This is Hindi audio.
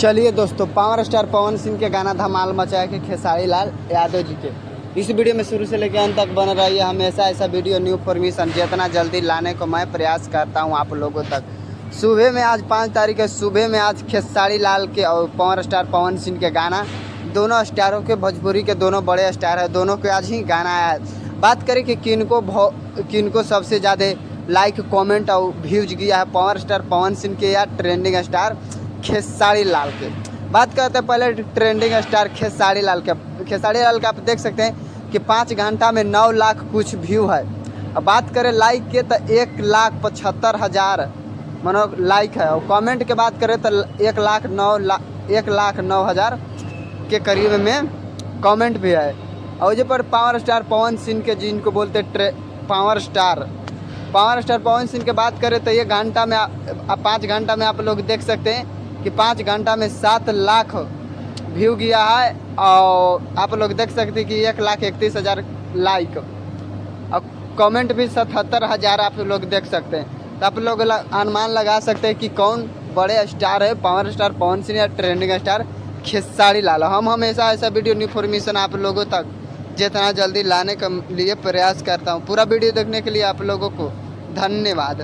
चलिए दोस्तों, पावर स्टार पवन सिंह के गाना धमाल मचाया कि खेसारी लाल यादव जी के इस वीडियो में शुरू से लेकर अंत तक बन रही है। हमेशा ऐसा वीडियो न्यू इन्फॉर्मेशन जितना जल्दी लाने को मैं प्रयास करता हूं आप लोगों तक। सुबह में आज 5 तारीख है, सुबह में आज खेसारी लाल के और पावर स्टार पवन सिंह के गाना, दोनों स्टारों के, भोजपुरी के दोनों बड़े स्टार है, दोनों के आज ही गाना आया है। बात करें कि किनको सबसे ज़्यादा लाइक, कमेंट और व्यूज किया है, पावर स्टार पवन सिंह के या ट्रेंडिंग स्टार खेसारी लाल के। बात करते हैं पहले ट्रेंडिंग स्टार खेसारी लाल के। खेसारी लाल का आप देख सकते हैं कि 5 घंटा में 9 लाख कुछ व्यू है। अब बात करें लाइक के तो 1,75,000 मानो लाइक है, और कमेंट के बात करें तो 1,09,000 के करीब में कमेंट भी है। और जो पर पावर स्टार पवन सिंह के, जिनको बोलते पावर स्टार पवन सिंह की बात करें तो ये घंटा में 5 घंटा में आप लोग देख सकते हैं कि 5 घंटा में 7 लाख व्यू गया है। और आप लोग देख सकते हैं कि 1,31,000 लाइक, और कमेंट भी 77,000 आप लोग देख सकते हैं। तो आप लोग अनुमान लगा सकते हैं कि कौन बड़े स्टार है, पावर स्टार पवन सिंह या ट्रेंडिंग स्टार खेसारी लाल। हम हमेशा ऐसा वीडियो इन्फॉर्मेशन आप लोगों तक जितना जल्दी लाने के लिए प्रयास करता हूँ। पूरा वीडियो देखने के लिए आप लोगों को धन्यवाद।